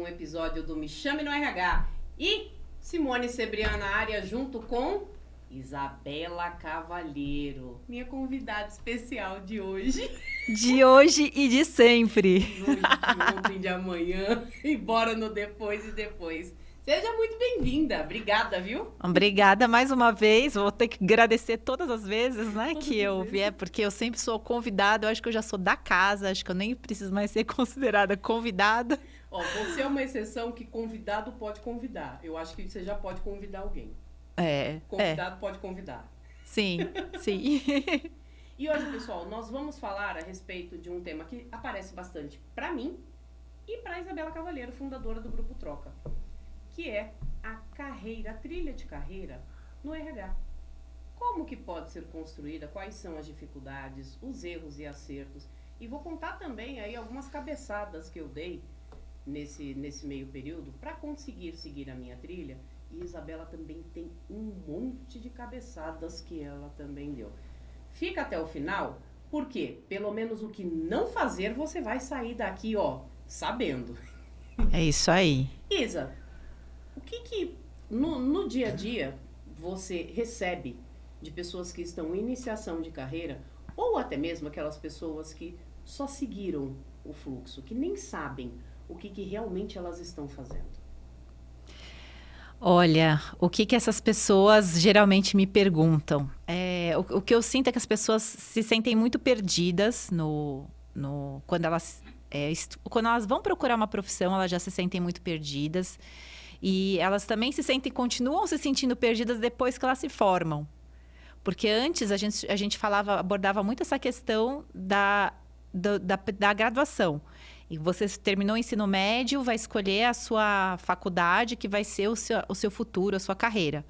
episódio do Me Chame no RH. E Simone Cebrián na área junto com Isabela Cavalheiro, minha convidada especial de hoje. De hoje e de sempre. De hoje, de ontem, de amanhã, e bora no depois e depois. Seja muito bem-vinda. Obrigada, viu? Obrigada mais uma vez. Vou ter que agradecer todas as vezes, né, Todas que as eu vezes. vier, porque eu sempre sou convidada. Eu acho que eu já sou da casa, acho que eu nem preciso mais ser considerada convidada. Ó, você é uma exceção que convidado pode convidar. Eu acho que você já pode convidar alguém. Convidado pode convidar. Sim, sim. E hoje, pessoal, nós vamos falar a respeito de um tema que aparece bastante para mim e para Isabela Cavalheiro, fundadora do Grupo Troca, que é a carreira, a trilha de carreira no RH. Como que pode ser construída, quais são as dificuldades, os erros e acertos. E vou contar também aí algumas cabeçadas que eu dei nesse meio período para conseguir seguir a minha trilha. E Isabela também tem um monte de cabeçadas que ela também deu. Fica até o final, porque pelo menos o que não fazer, você vai sair daqui, ó, sabendo. É isso aí. Isa, o que no dia a dia você recebe de pessoas que estão em iniciação de carreira, ou até mesmo aquelas pessoas que só seguiram o fluxo, que nem sabem o que realmente elas estão fazendo? Olha, o que essas pessoas geralmente me perguntam? O que eu sinto é que as pessoas se sentem muito perdidas quando elas vão procurar uma profissão, elas já se sentem muito perdidas. E elas também continuam se sentindo perdidas depois que elas se formam. Porque antes a gente abordava muito essa questão da graduação. E você terminou o ensino médio, vai escolher a sua faculdade, que vai ser o seu futuro, a sua carreira.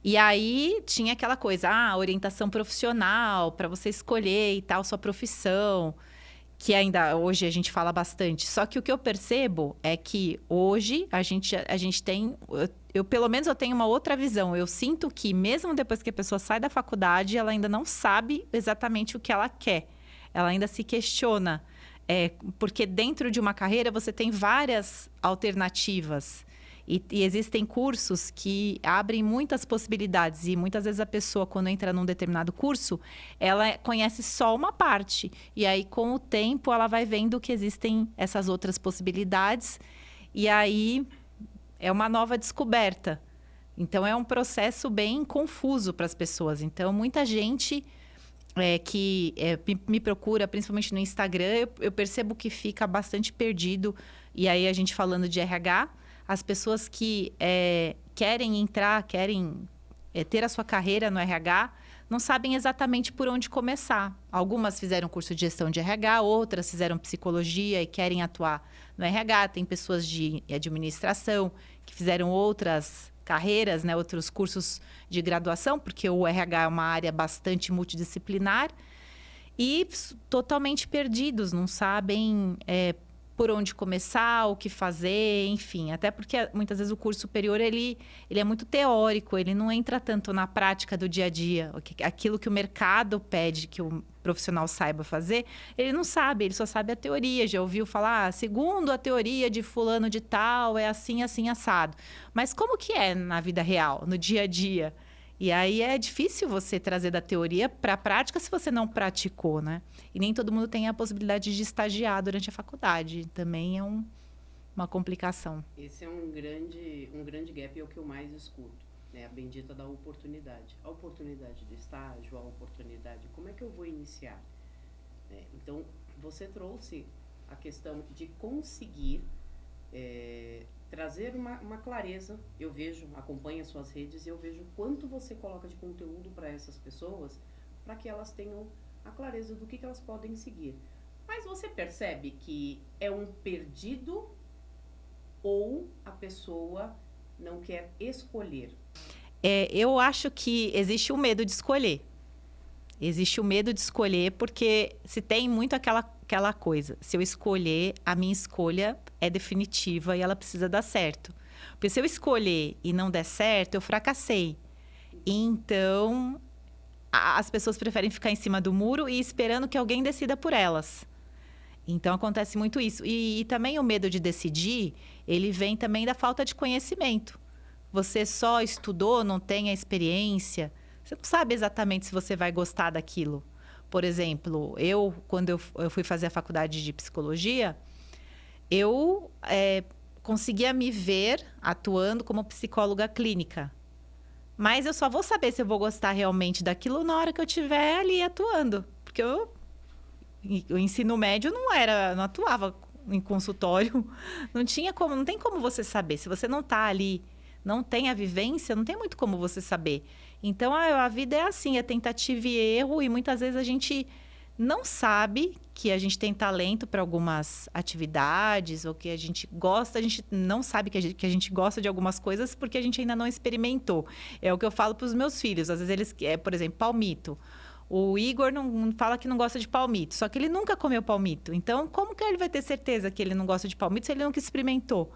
E aí tinha aquela coisa, orientação profissional, para você escolher e tal, sua profissão, que ainda hoje a gente fala bastante. Só que o que eu percebo é que hoje a gente tem... pelo menos eu tenho uma outra visão. Eu sinto que mesmo depois que a pessoa sai da faculdade, ela ainda não sabe exatamente o que ela quer. Ela ainda se questiona. Porque dentro de uma carreira você tem várias alternativas. E existem cursos que abrem muitas possibilidades. E muitas vezes a pessoa, quando entra num determinado curso, ela conhece só uma parte. E aí, com o tempo, ela vai vendo que existem essas outras possibilidades. E aí, é uma nova descoberta. Então, é um processo bem confuso para as pessoas. Então, muita gente que me procura, principalmente no Instagram, eu percebo que fica bastante perdido. E aí, a gente falando de RH... As pessoas que querem entrar, querem ter a sua carreira no RH, não sabem exatamente por onde começar. Algumas fizeram curso de gestão de RH, outras fizeram psicologia e querem atuar no RH. Tem pessoas de administração que fizeram outras carreiras, né, outros cursos de graduação, porque o RH é uma área bastante multidisciplinar. E totalmente perdidos, não sabem... por onde começar, o que fazer, enfim. Até porque, muitas vezes, o curso superior, ele é muito teórico, ele não entra tanto na prática do dia a dia. Aquilo que o mercado pede que o profissional saiba fazer, ele não sabe, ele só sabe a teoria. Já ouviu falar, segundo a teoria de fulano de tal, é assim, assim, assado. Mas como que é na vida real, no dia a dia? E aí é difícil você trazer da teoria para a prática se você não praticou, né? E nem todo mundo tem a possibilidade de estagiar durante a faculdade. Também é uma complicação. Esse é um grande gap, é o que eu mais escuto, né? A bendita da oportunidade. A oportunidade do estágio, a oportunidade, como é que eu vou iniciar? Então, você trouxe a questão de conseguir trazer uma clareza. Eu vejo, acompanho as suas redes e eu vejo o quanto você coloca de conteúdo para essas pessoas, para que elas tenham a clareza do que elas podem seguir. Mas você percebe que é um perdido ou a pessoa não quer escolher? Eu acho que existe o medo de escolher. Existe o medo de escolher porque se tem muito aquela coisa. Se eu escolher, a minha escolha é definitiva e ela precisa dar certo. Porque se eu escolher e não der certo, eu fracassei. Então, as pessoas preferem ficar em cima do muro e esperando que alguém decida por elas. Então, acontece muito isso. E também o medo de decidir, ele vem também da falta de conhecimento. Você só estudou, não tem a experiência, você não sabe exatamente se você vai gostar daquilo. Por exemplo, quando eu fui fazer a faculdade de psicologia, eu conseguia me ver atuando como psicóloga clínica. Mas eu só vou saber se eu vou gostar realmente daquilo na hora que eu estiver ali atuando. Porque o ensino médio não atuava em consultório. Não tem como você saber. Se você não está ali, não tem a vivência, não tem muito como você saber. Então, a vida é assim, é tentativa e erro. E muitas vezes a gente não sabe que a gente tem talento para algumas atividades ou que a gente gosta, a gente não sabe que a gente gosta de algumas coisas porque a gente ainda não experimentou. É o que eu falo para os meus filhos. Às vezes por exemplo, palmito. O Igor não fala que não gosta de palmito, só que ele nunca comeu palmito. Então, como que ele vai ter certeza que ele não gosta de palmito se ele nunca experimentou?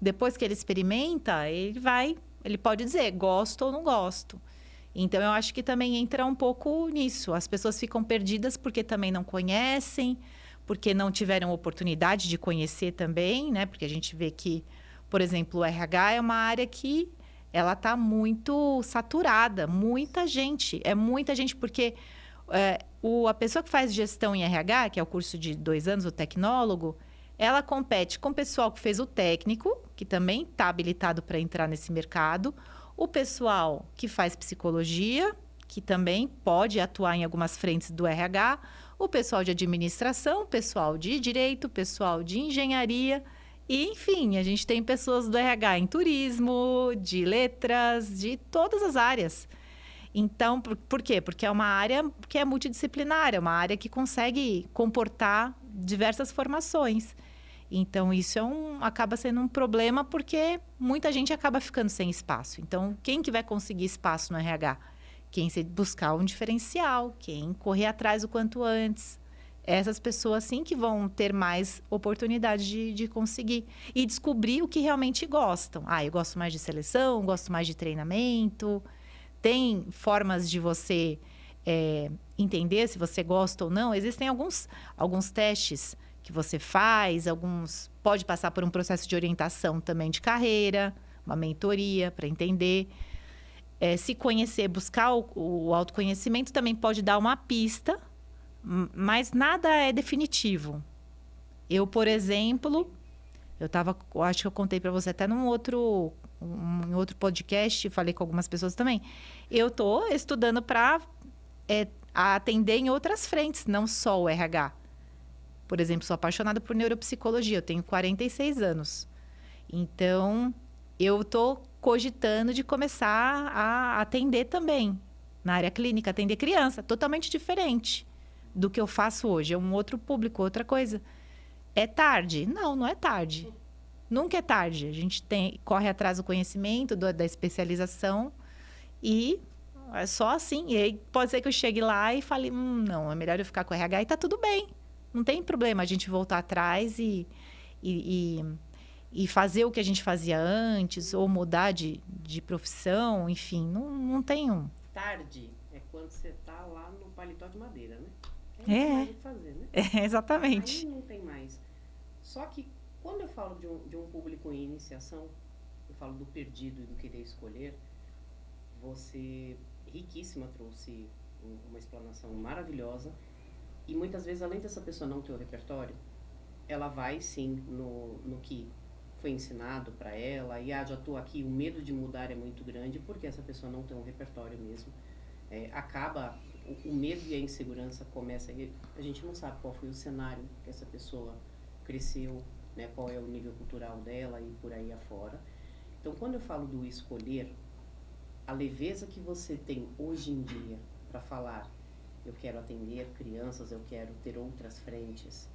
Depois que ele experimenta, ele pode dizer gosto ou não gosto. Então, eu acho que também entra um pouco nisso. As pessoas ficam perdidas porque também não conhecem, porque não tiveram oportunidade de conhecer também, né? Porque a gente vê que, por exemplo, o RH é uma área que ela está muito saturada. É muita gente, porque a pessoa que faz gestão em RH, que é o curso de 2 anos, o tecnólogo, ela compete com o pessoal que fez o técnico, que também está habilitado para entrar nesse mercado, o pessoal que faz psicologia, que também pode atuar em algumas frentes do RH, o pessoal de administração, o pessoal de direito, o pessoal de engenharia. E, enfim, a gente tem pessoas do RH em turismo, de letras, de todas as áreas. Então, por quê? Porque é uma área que é multidisciplinar, é uma área que consegue comportar diversas formações. Então, isso acaba sendo um problema porque muita gente acaba ficando sem espaço. Então, quem que vai conseguir espaço no RH? Quem se buscar um diferencial, quem correr atrás o quanto antes. Essas pessoas, sim, que vão ter mais oportunidade de conseguir. E descobrir o que realmente gostam. Eu gosto mais de seleção, gosto mais de treinamento. Tem formas de você entender se você gosta ou não. Existem alguns testes que você faz, pode passar por um processo de orientação também de carreira, uma mentoria para entender. Se conhecer, buscar o autoconhecimento também pode dar uma pista, mas nada é definitivo. Eu, por exemplo, acho que eu contei para você até em outro podcast, falei com algumas pessoas também. Eu estou estudando para atender em outras frentes, não só o RH. Por exemplo, sou apaixonada por neuropsicologia, eu tenho 46 anos. Então, eu estou cogitando de começar a atender também, na área clínica, atender criança, totalmente diferente do que eu faço hoje. É um outro público, outra coisa. É tarde? Não é tarde. Nunca é tarde. A gente corre atrás do conhecimento, da especialização e é só assim. E aí pode ser que eu chegue lá e fale, não, é melhor eu ficar com o RH e tá tudo bem. Não tem problema a gente voltar atrás e fazer o que a gente fazia antes, ou mudar de profissão, enfim, não tem um. Tarde é quando você tá lá no paletó de madeira, né? Não tem mais o que fazer, né? Exatamente. Aí não tem mais. Só que quando eu falo de um público em iniciação, eu falo do perdido e do querer escolher, você, riquíssima, trouxe uma explanação maravilhosa. E muitas vezes, além dessa pessoa não ter o repertório, ela vai sim no que foi ensinado para ela. E já estou aqui, o medo de mudar é muito grande, porque essa pessoa não tem um repertório mesmo. Acaba, o medo e a insegurança começa, a gente não sabe qual foi o cenário que essa pessoa cresceu, né, qual é o nível cultural dela e por aí afora. Então, quando eu falo do escolher, a leveza que você tem hoje em dia para falar, eu quero atender crianças, eu quero ter outras frentes,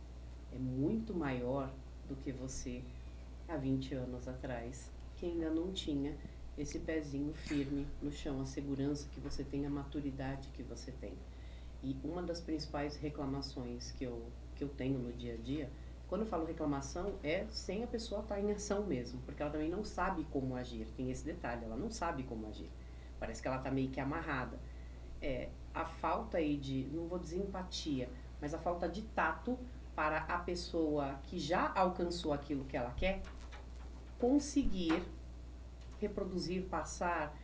é muito maior do que você há 20 anos atrás, que ainda não tinha esse pezinho firme no chão, a segurança que você tem, a maturidade que você tem. E uma das principais reclamações que eu tenho no dia a dia, quando eu falo reclamação, é sem a pessoa estar em ação mesmo, porque ela também não sabe como agir, tem esse detalhe, ela não sabe como agir. Parece que ela está meio que amarrada. A falta aí de, não vou dizer empatia, mas a falta de tato para a pessoa que já alcançou aquilo que ela quer conseguir reproduzir, passar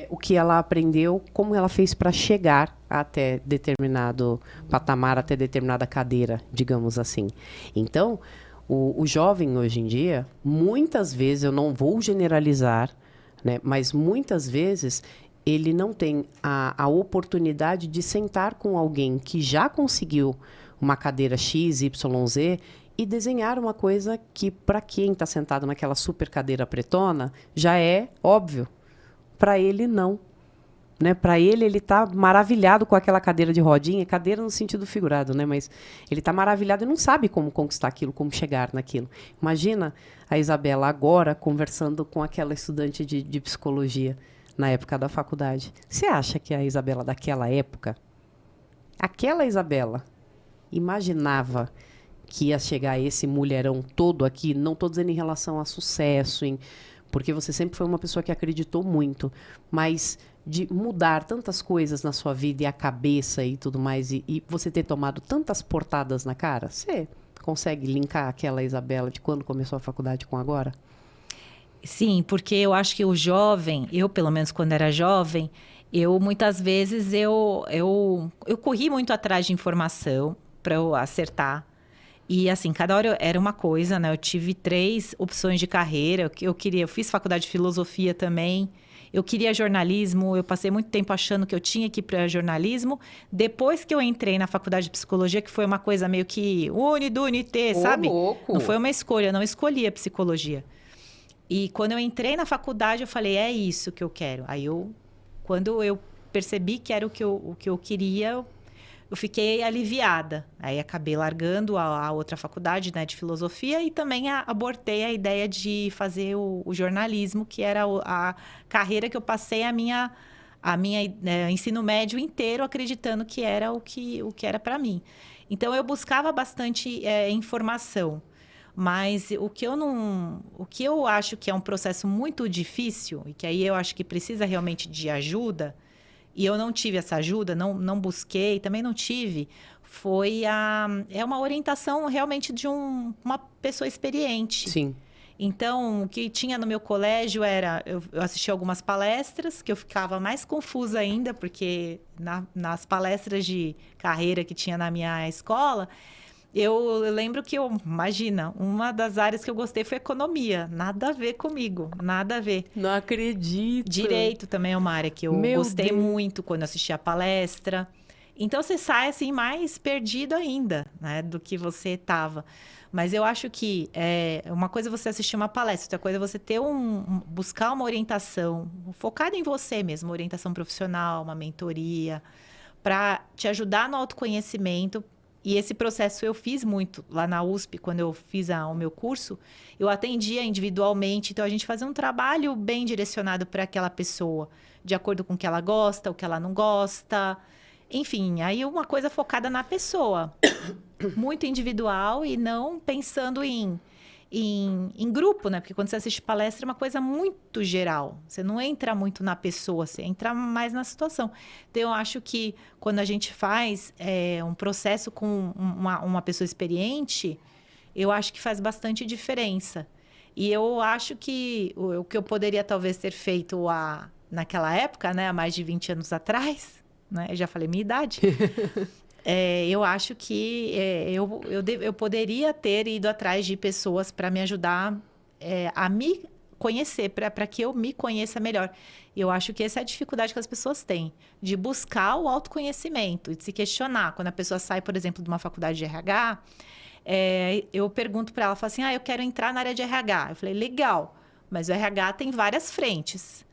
o que ela aprendeu, como ela fez para chegar até determinado patamar, até determinada cadeira, digamos assim. Então, o jovem hoje em dia, muitas vezes, eu não vou generalizar, né, mas muitas vezes ele não tem a oportunidade de sentar com alguém que já conseguiu uma cadeira X, Y, Z e desenhar uma coisa que, para quem está sentado naquela super cadeira pretona, já é óbvio. Para ele, não. Né? Para ele está maravilhado com aquela cadeira de rodinha, cadeira no sentido figurado, né? Mas ele está maravilhado e não sabe como conquistar aquilo, como chegar naquilo. Imagina a Isabela agora conversando com aquela estudante de psicologia na época da faculdade. Você acha que a Isabela daquela época, aquela Isabela, imaginava que ia chegar esse mulherão todo aqui? Não estou dizendo em relação a sucesso, porque você sempre foi uma pessoa que acreditou muito, mas de mudar tantas coisas na sua vida e a cabeça e tudo mais, e você ter tomado tantas portadas na cara, você consegue linkar aquela Isabela de quando começou a faculdade com agora? Sim, porque eu acho que o jovem, eu pelo menos quando era jovem, muitas vezes eu corri muito atrás de informação para eu acertar. E assim, cada hora era uma coisa, né? Eu tive 3 opções de carreira. Eu fiz faculdade de filosofia também. Eu queria jornalismo. Eu passei muito tempo achando que eu tinha que ir para jornalismo. Depois que eu entrei na faculdade de psicologia, que foi uma coisa meio que unite, sabe? Louco. Não foi uma escolha, eu não escolhi a psicologia. E quando eu entrei na faculdade, eu falei, é isso que eu quero. Aí quando eu percebi que era o que eu queria, eu fiquei aliviada. Aí acabei largando a outra faculdade, né, de filosofia, e também abortei a ideia de fazer o jornalismo, que era a carreira que eu passei a minha ensino médio inteiro acreditando que era o que era para mim. Então eu buscava bastante informação. Mas o que eu acho que é um processo muito difícil, e que aí eu acho que precisa realmente de ajuda, e eu não tive essa ajuda, não busquei, também não tive, é uma orientação realmente de uma pessoa experiente. Sim. Então, o que tinha no meu colégio era... Eu assisti algumas palestras, que eu ficava mais confusa ainda, porque nas palestras de carreira que tinha na minha escola, eu lembro que imagina, uma das áreas que eu gostei foi economia. Nada a ver comigo, nada a ver. Não acredito. Direito também é uma área que eu gostei muito quando assisti a palestra. Então, você sai assim mais perdido ainda, né, do que você estava. Mas eu acho que uma coisa é você assistir uma palestra, outra coisa é você ter buscar uma orientação focada em você mesmo, uma orientação profissional, uma mentoria, para te ajudar no autoconhecimento. E esse processo eu fiz muito lá na USP, quando eu fiz o meu curso, eu atendia individualmente, então a gente fazia um trabalho bem direcionado para aquela pessoa, de acordo com o que ela gosta, o que ela não gosta, enfim, aí uma coisa focada na pessoa, muito individual e não pensando em grupo, né? Porque quando você assiste palestra é uma coisa muito geral. Você não entra muito na pessoa, você entra mais na situação. Então, eu acho que quando a gente faz um processo com uma pessoa experiente, eu acho que faz bastante diferença. E eu acho que o que eu poderia talvez ter feito naquela época, né? Há mais de 20 anos atrás, né? Eu já falei minha idade. Eu acho que eu poderia ter ido atrás de pessoas para me ajudar a me conhecer, para que eu me conheça melhor. Eu acho que essa é a dificuldade que as pessoas têm, de buscar o autoconhecimento, de se questionar. Quando a pessoa sai, por exemplo, de uma faculdade de RH, eu pergunto para ela, falo assim, eu quero entrar na área de RH. Eu falei, legal, mas o RH tem várias frentes.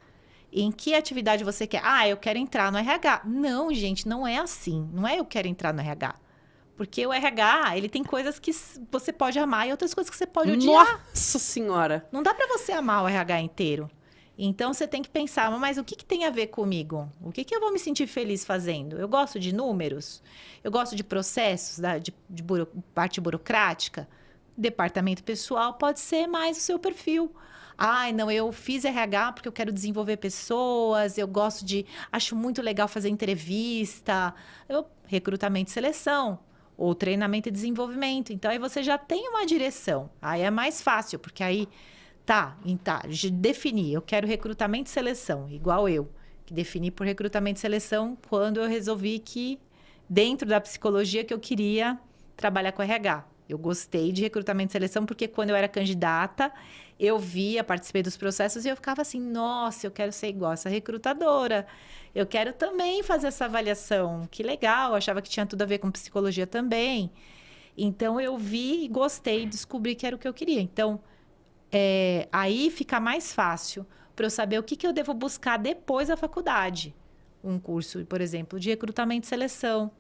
Em que atividade você quer? Eu quero entrar no RH. Não, gente, não é assim. Não é eu quero entrar no RH. Porque o RH, ele tem coisas que você pode amar e outras coisas que você pode odiar. Nossa Senhora! Não dá para você amar o RH inteiro. Então, você tem que pensar, mas o que tem a ver comigo? O que eu vou me sentir feliz fazendo? Eu gosto de números? Eu gosto de processos, de parte burocrática? Departamento pessoal pode ser mais o seu perfil. Não, eu fiz RH porque eu quero desenvolver pessoas, acho muito legal fazer entrevista, recrutamento e seleção. ou treinamento e desenvolvimento. Então, aí você já tem uma direção. Aí é mais fácil, porque aí, definir, eu quero recrutamento e seleção, igual eu, que defini por recrutamento e seleção quando eu resolvi que, dentro da psicologia, que eu queria trabalhar com RH. Eu gostei de recrutamento e seleção, porque quando eu era candidata, eu via, participei dos processos e eu ficava assim, nossa, eu quero ser igual essa recrutadora. Eu quero também fazer essa avaliação. Que legal, eu achava que tinha tudo a ver com psicologia também. Então, eu vi e gostei, descobri que era o que eu queria. Então, aí fica mais fácil para eu saber o que eu devo buscar depois da faculdade. Um curso, por exemplo, de recrutamento e seleção.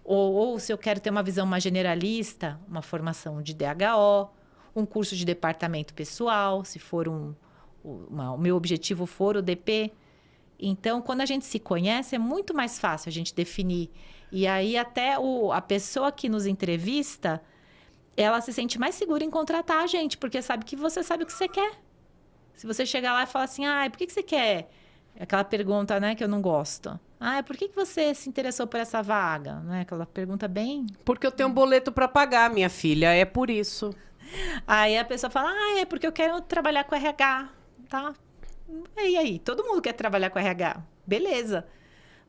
Ou se eu quero ter uma visão mais generalista, uma formação de DHO, um curso de departamento pessoal, se for o meu objetivo for o DP. Então, quando a gente se conhece, é muito mais fácil a gente definir. E aí, até a pessoa que nos entrevista, ela se sente mais segura em contratar a gente, porque sabe que você sabe o que você quer. Se você chegar lá e falar assim, por que você quer? Aquela pergunta, né, que eu não gosto. Por que você se interessou por essa vaga? Né? Aquela pergunta bem... Porque eu tenho um boleto para pagar, minha filha, é por isso. Aí a pessoa fala, é porque eu quero trabalhar com RH, tá? E aí, todo mundo quer trabalhar com RH, beleza.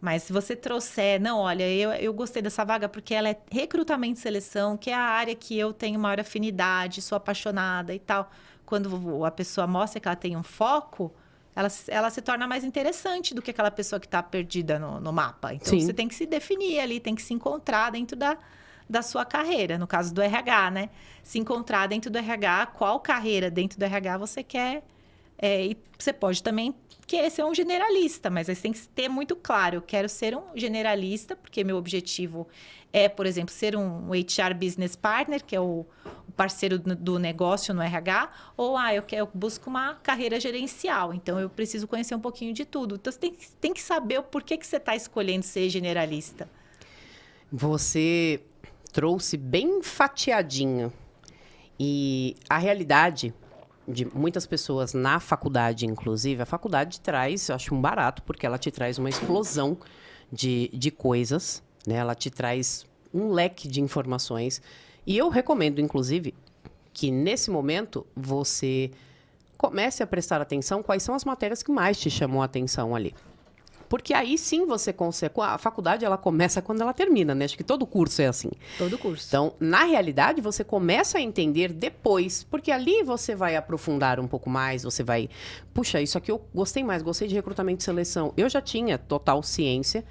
Mas se você trouxer, não, olha, eu gostei dessa vaga porque ela é recrutamento e seleção, que é a área que eu tenho maior afinidade, sou apaixonada e tal. Quando a pessoa mostra que ela tem um foco, ela se torna mais interessante do que aquela pessoa que está perdida no mapa. Então, você tem que se definir ali, tem que se encontrar dentro da sua carreira, no caso do RH, né? Se encontrar dentro do RH, qual carreira dentro do RH você quer. E você pode também querer ser um generalista, mas aí você tem que ter muito claro, eu quero ser um generalista, porque meu objetivo é, por exemplo, ser um HR Business Partner, que é o parceiro do negócio no RH, ou eu busco uma carreira gerencial, então eu preciso conhecer um pouquinho de tudo. Então, você tem que saber o porquê que você está escolhendo ser generalista. Você trouxe bem fatiadinho. E a realidade de muitas pessoas na faculdade, inclusive, a faculdade traz, eu acho um barato, porque ela te traz uma explosão de coisas, né? Ela te traz um leque de informações. E eu recomendo, inclusive, que nesse momento você comece a prestar atenção quais são as matérias que mais te chamam a atenção ali. Porque aí sim você consegue... A faculdade, ela começa quando ela termina, né? Acho que todo curso é assim. Todo curso. Então, na realidade, você começa a entender depois. Porque ali você vai aprofundar um pouco mais, você vai... Puxa, isso aqui eu gostei mais, gostei de recrutamento e seleção. Eu já tinha total ciência,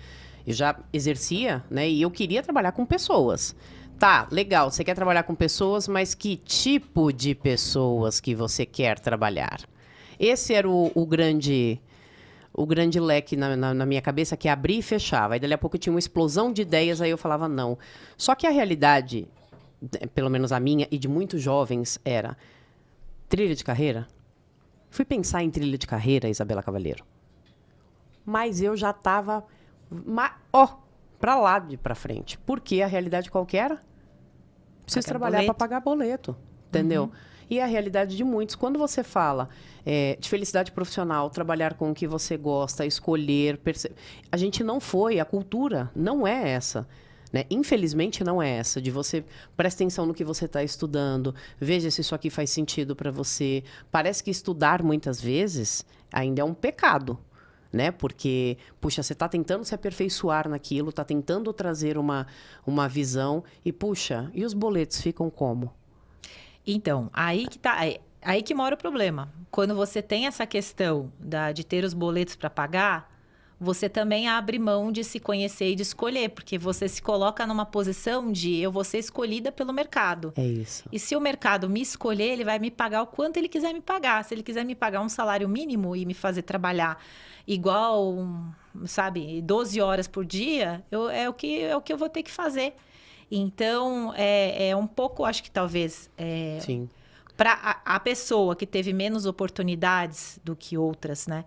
eu já exercia, né? E eu queria trabalhar com pessoas. Tá, legal, você quer trabalhar com pessoas, mas que tipo de pessoas que você quer trabalhar? Esse era o grande leque na minha cabeça, que abria e fechava. Aí, dali a pouco, eu tinha uma explosão de ideias, aí eu falava não. Só que a realidade, pelo menos a minha e de muitos jovens, era trilha de carreira. Fui pensar em trilha de carreira, Isabela Cavalheiro. Mas eu já estava, para lá e para frente. Porque a realidade qual que era? Preciso trabalhar para pagar boleto, entendeu? Uhum. E a realidade de muitos, quando você fala de felicidade profissional, trabalhar com o que você gosta, escolher, a gente não foi, a cultura não é essa. Né? Infelizmente, não é essa, de você presta atenção no que você está estudando, veja se isso aqui faz sentido para você. Parece que estudar, muitas vezes, ainda é um pecado. Né? Porque, puxa, você está tentando se aperfeiçoar naquilo, está tentando trazer uma visão e, puxa, e os boletos ficam como? Então, aí que mora o problema. Quando você tem essa questão de ter os boletos para pagar, você também abre mão de se conhecer e de escolher, porque você se coloca numa posição de eu vou ser escolhida pelo mercado. É isso. E se o mercado me escolher, ele vai me pagar o quanto ele quiser me pagar. Se ele quiser me pagar um salário mínimo e me fazer trabalhar igual, 12 horas por dia, é o que eu vou ter que fazer. Então, é um pouco, acho que talvez... Sim. Para a pessoa que teve menos oportunidades do que outras, né?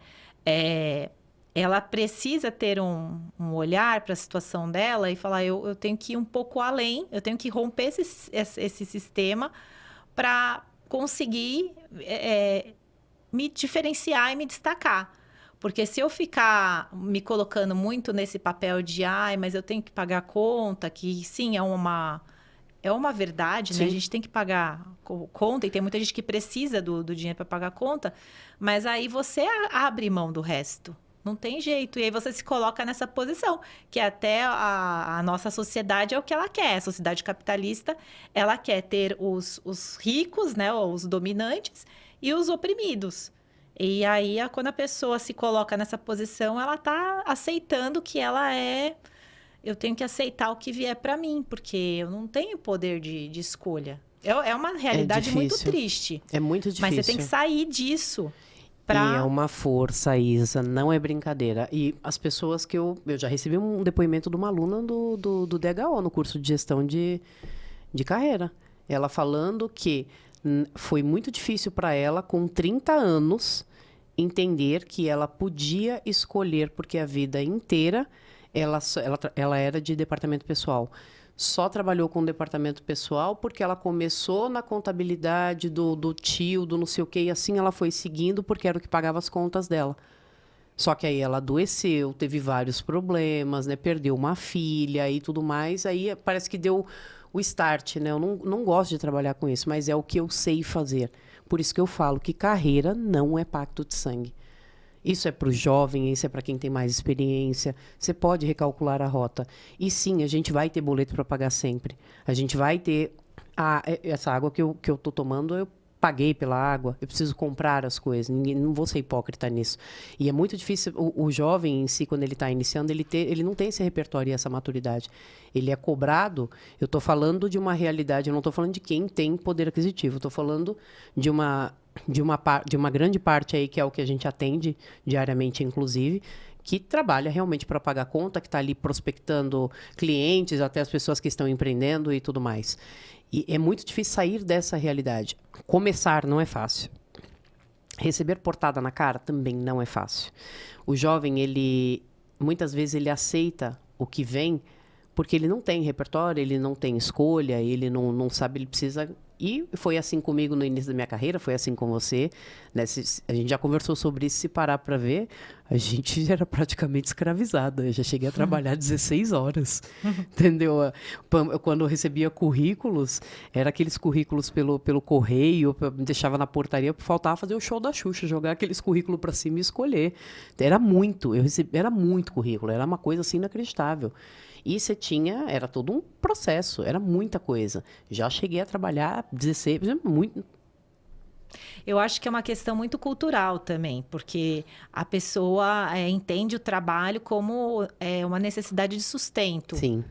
Ela precisa ter um olhar para a situação dela e falar, eu tenho que ir um pouco além, eu tenho que romper esse sistema para conseguir me diferenciar e me destacar. Porque se eu ficar me colocando muito nesse papel de, ai, mas eu tenho que pagar a conta, que sim, é uma verdade, né? Sim. A gente tem que pagar conta e tem muita gente que precisa do dinheiro para pagar a conta, mas aí você abre mão do resto. Não tem jeito. E aí você se coloca nessa posição, que até a nossa sociedade é o que ela quer. A sociedade capitalista, ela quer ter os ricos, né? Os dominantes e os oprimidos. E aí, quando a pessoa se coloca nessa posição, ela tá aceitando que ela é... Eu tenho que aceitar o que vier para mim, porque eu não tenho poder de escolha. É uma realidade muito difícil. triste. É muito difícil. Mas você tem que sair disso. E é uma força, Isa, não é brincadeira. E as pessoas que eu já recebi um depoimento de uma aluna do DHO, no curso de gestão de carreira. Ela falando que foi muito difícil para ela, com 30 anos, entender que ela podia escolher, porque a vida inteira ela era de departamento pessoal. Só trabalhou com o departamento pessoal porque ela começou na contabilidade do tio, do não sei o quê, e assim ela foi seguindo porque era o que pagava as contas dela. Só que aí ela adoeceu, teve vários problemas, né? Perdeu uma filha e tudo mais. Aí parece que deu o start, né? Eu não gosto de trabalhar com isso, mas é o que eu sei fazer. Por isso que eu falo que carreira não é pacto de sangue. Isso é para o jovem, isso é para quem tem mais experiência. Você pode recalcular a rota. E sim, a gente vai ter boleto para pagar sempre. A gente vai ter... essa água que eu estou tomando, eu paguei pela água. Eu preciso comprar as coisas. Não vou ser hipócrita nisso. E é muito difícil... O jovem em si, quando ele está iniciando, ele não tem esse repertório e essa maturidade. Ele é cobrado... Eu estou falando de uma realidade, eu não estou falando de quem tem poder aquisitivo. Eu estou falando de uma grande parte aí, que é o que a gente atende diariamente, inclusive, que trabalha realmente para pagar conta, que está ali prospectando clientes, até as pessoas que estão empreendendo e tudo mais. E é muito difícil sair dessa realidade. Começar não é fácil. Receber portada na cara também não é fácil. O jovem, muitas vezes ele aceita o que vem porque ele não tem repertório, ele não tem escolha, ele não sabe, ele precisa... E foi assim comigo no início da minha carreira, foi assim com você. Né? A gente já conversou sobre isso, se parar para ver, a gente era praticamente escravizada. Eu já cheguei a trabalhar 16 horas, entendeu? Quando eu recebia currículos, era aqueles currículos pelo correio, me deixava na portaria, faltava fazer o show da Xuxa, jogar aqueles currículos para cima e escolher. Era muito currículo, era uma coisa assim inacreditável. E você era todo um processo, era muita coisa. Já cheguei a trabalhar 16, muito. Eu acho que é uma questão muito cultural também, porque a pessoa entende o trabalho como uma necessidade de sustento. Sim.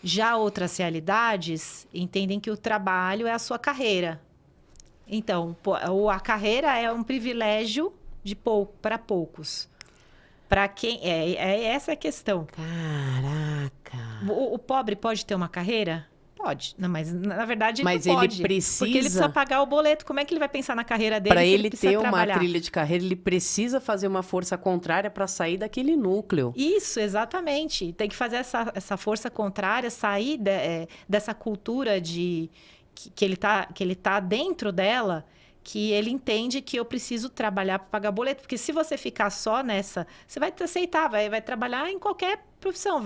Já outras realidades entendem que o trabalho é a sua carreira. Então, a carreira é um privilégio para poucos. Para quem... essa é a questão. Caraca! O pobre pode ter uma carreira? Pode. Não, mas, na verdade, ele não pode. Ele precisa... Porque ele precisa pagar o boleto. Como é que ele vai pensar na carreira dele para se ele ter trabalhar? Uma trilha de carreira, ele precisa fazer uma força contrária para sair daquele núcleo. Isso, exatamente. Tem que fazer essa força contrária, sair dessa cultura que ele tá dentro dela, que ele entende que eu preciso trabalhar para pagar boleto. Porque se você ficar só nessa, você vai aceitar, vai trabalhar em qualquer profissão,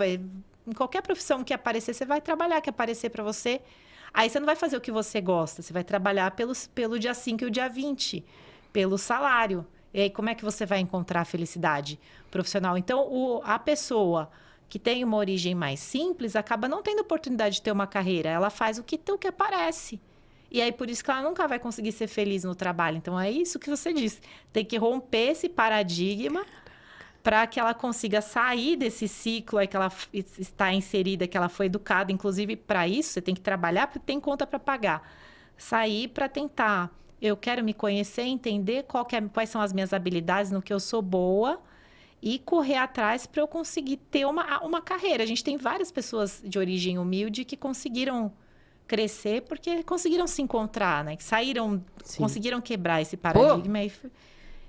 em qualquer profissão que aparecer, você vai trabalhar, que aparecer para você. Aí você não vai fazer o que você gosta, você vai trabalhar pelo dia 5 e o dia 20, pelo salário. E aí, como é que você vai encontrar a felicidade profissional? Então, a pessoa que tem uma origem mais simples acaba não tendo oportunidade de ter uma carreira. Ela faz o que aparece. E aí, por isso que ela nunca vai conseguir ser feliz no trabalho. Então, é isso que você disse. Tem que romper esse paradigma para que ela consiga sair desse ciclo aí que ela está inserida, que ela foi educada. Inclusive, para isso, você tem que trabalhar porque tem conta para pagar. Sair para tentar. Eu quero me conhecer, entender quais são as minhas habilidades, no que eu sou boa, e correr atrás para eu conseguir ter uma carreira. A gente tem várias pessoas de origem humilde que conseguiram crescer porque conseguiram se encontrar, né? Que saíram, conseguiram quebrar esse paradigma.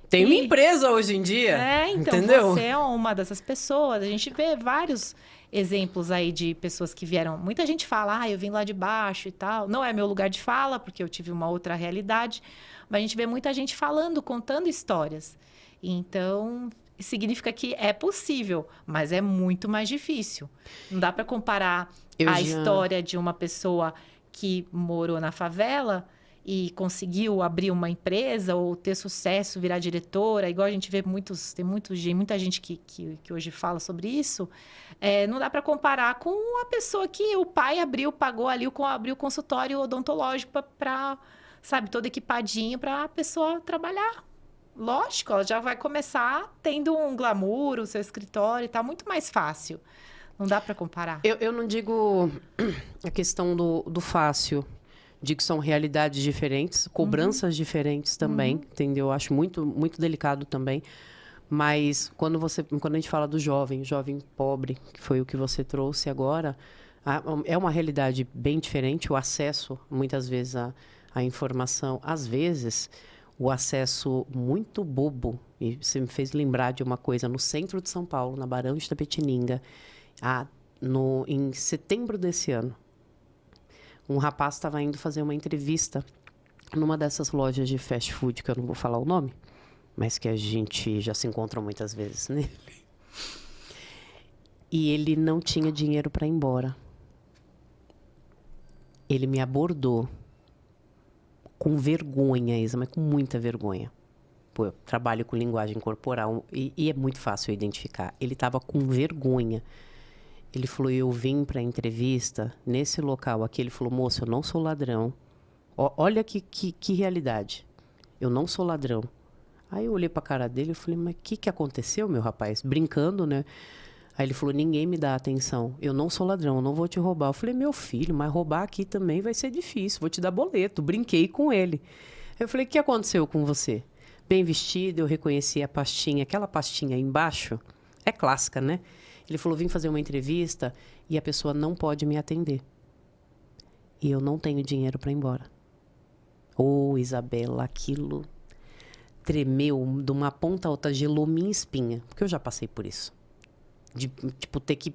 Tem uma empresa hoje em dia, então, entendeu? Você é uma dessas pessoas. A gente vê vários exemplos aí de pessoas que vieram... Muita gente fala, eu vim lá de baixo e tal. Não é meu lugar de fala, porque eu tive uma outra realidade. Mas a gente vê muita gente falando, contando histórias. Então, significa que é possível, mas é muito mais difícil. Não dá para comparar história de uma pessoa que morou na favela e conseguiu abrir uma empresa ou ter sucesso, virar diretora, igual a gente vê muita gente que hoje fala sobre isso. Não dá para comparar com a pessoa que o pai pagou ali, abriu o consultório odontológico para, sabe, todo equipadinho para a pessoa trabalhar. Lógico, ela já vai começar tendo um glamour, o seu escritório e tá muito mais fácil. Não dá para comparar. Eu não digo a questão do fácil. Digo que são realidades diferentes, cobranças diferentes também, entendeu? Eu acho muito, muito delicado também. Mas quando a gente fala do jovem pobre, que foi o que você trouxe agora, é uma realidade bem diferente. O acesso, muitas vezes, à informação, às vezes, o acesso muito bobo. E você me fez lembrar de uma coisa no centro de São Paulo, na Barão de Itapetininga, em setembro desse ano. Um rapaz estava indo fazer uma entrevista numa dessas lojas de fast food, que eu não vou falar o nome, mas que a gente já se encontra muitas vezes nele. E ele não tinha dinheiro para ir embora. Ele me abordou com vergonha, Isa, mas com muita vergonha. Pô, eu trabalho com linguagem corporal e é muito fácil identificar. Ele estava com vergonha. Ele falou, eu vim para a entrevista nesse local aqui. Ele falou, moço, eu não sou ladrão. Olha que realidade. Eu não sou ladrão. Aí eu olhei para a cara dele e falei, mas o que aconteceu, meu rapaz? Brincando, né? Aí ele falou, ninguém me dá atenção. Eu não sou ladrão, eu não vou te roubar. Eu falei, meu filho, mas roubar aqui também vai ser difícil. Vou te dar boleto. Brinquei com ele. Eu falei, o que aconteceu com você? Bem vestido, eu reconheci a pastinha. Aquela pastinha embaixo é clássica, né? Ele falou, vim fazer uma entrevista e a pessoa não pode me atender. E eu não tenho dinheiro para ir embora. Ô, Isabela, aquilo tremeu de uma ponta a outra, gelou minha espinha. Porque eu já passei por isso. De, tipo, ter que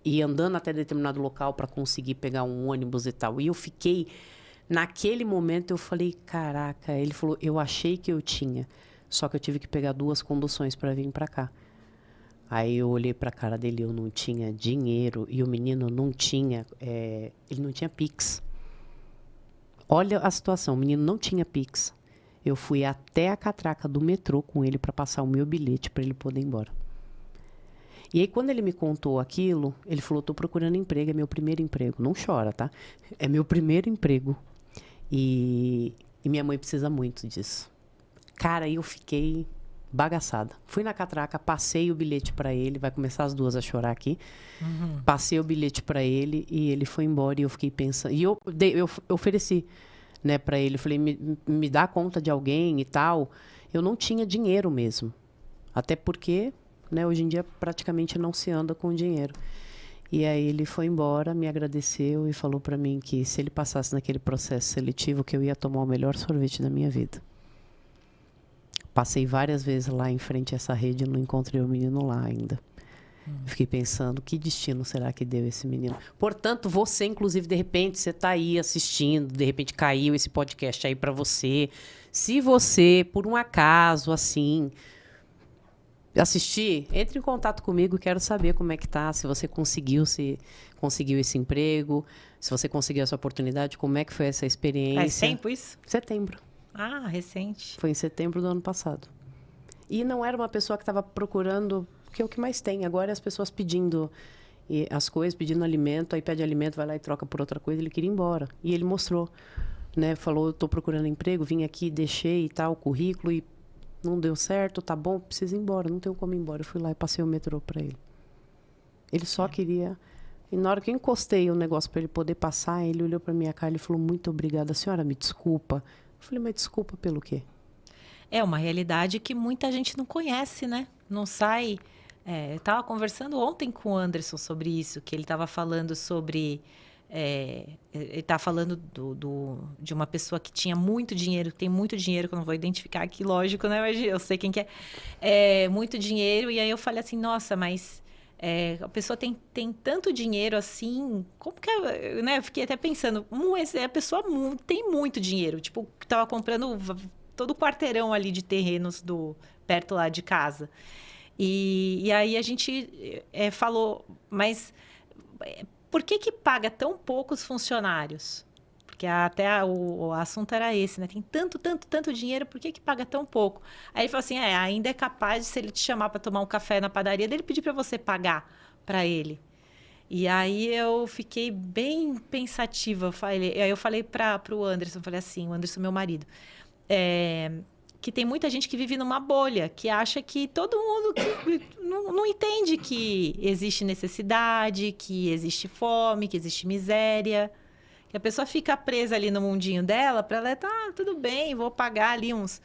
ir andando até determinado local para conseguir pegar um ônibus e tal. E eu fiquei... Naquele momento, eu falei, caraca. Ele falou, eu achei que eu tinha. Só que eu tive que pegar 2 conduções para vir para cá. Aí eu olhei para a cara dele, eu não tinha dinheiro. E o menino não tinha... ele não tinha Pix. Olha a situação, o menino não tinha Pix. Eu fui até a catraca do metrô com ele para passar o meu bilhete para ele poder ir embora. E aí, quando ele me contou aquilo, ele falou, estou procurando emprego, é meu primeiro emprego. Não chora, tá? É meu primeiro emprego. E minha mãe precisa muito disso. Cara, aí eu fiquei... bagaçada. Fui na catraca, passei o bilhete para ele, vai começar as 2 a chorar aqui. Passei o bilhete para ele e ele foi embora e eu fiquei pensando. E eu ofereci, né, para ele, eu falei, me dá conta de alguém e tal. Eu não tinha dinheiro mesmo. Até porque, né, hoje em dia praticamente não se anda com dinheiro. E aí ele foi embora, me agradeceu e falou para mim que se ele passasse naquele processo seletivo, que eu ia tomar o melhor sorvete da minha vida. Passei várias vezes lá em frente a essa rede e não encontrei o menino lá ainda. Fiquei pensando, que destino será que deu esse menino? Portanto, você, inclusive, de repente, você está aí assistindo, de repente caiu esse podcast aí para você. Se você, por um acaso, assim, assistir, entre em contato comigo, quero saber como é que tá, se você conseguiu esse emprego, se você conseguiu essa oportunidade, como é que foi essa experiência. Faz tempo isso? Setembro. Ah, recente. Foi em setembro do ano passado. E não era uma pessoa que estava procurando, que é o que mais tem. Agora é as pessoas pedindo as coisas, pedindo alimento, aí pede alimento, vai lá e troca por outra coisa. Ele queria ir embora. E ele mostrou, né? Falou, estou procurando emprego, vim aqui, deixei e tal, o currículo, e não deu certo, tá bom, preciso ir embora, não tenho como ir embora. Eu fui lá e passei o metrô para ele. Ele só queria... E na hora que eu encostei o negócio para ele poder passar, ele olhou para minha cara e falou, muito obrigada, senhora, me desculpa. Eu falei, mas desculpa pelo quê? É uma realidade que muita gente não conhece, né? Não sai... eu estava conversando ontem com o Anderson sobre isso, que ele estava falando sobre... ele está falando de uma pessoa que tinha muito dinheiro, tem muito dinheiro, que eu não vou identificar aqui, lógico, né? Mas eu sei quem que é. Muito dinheiro, e aí eu falei assim, nossa, mas... a pessoa tem tanto dinheiro assim, como que né? Eu fiquei até pensando, a pessoa tem muito dinheiro, tipo, estava comprando todo o quarteirão ali de terrenos perto lá de casa. E aí a gente falou, mas por que paga tão poucos funcionários? Porque até o assunto era esse, né? Tem tanto dinheiro, por que paga tão pouco? Aí ele falou assim, ainda é capaz, se ele te chamar para tomar um café na padaria, dele pedir para você pagar para ele. E aí eu fiquei bem pensativa. Aí eu falei para o Anderson, falei assim, o Anderson, meu marido, que tem muita gente que vive numa bolha, que acha que todo mundo não entende que existe necessidade, que existe fome, que existe miséria. Que a pessoa fica presa ali no mundinho dela, para ela, tudo bem, vou pagar ali uns...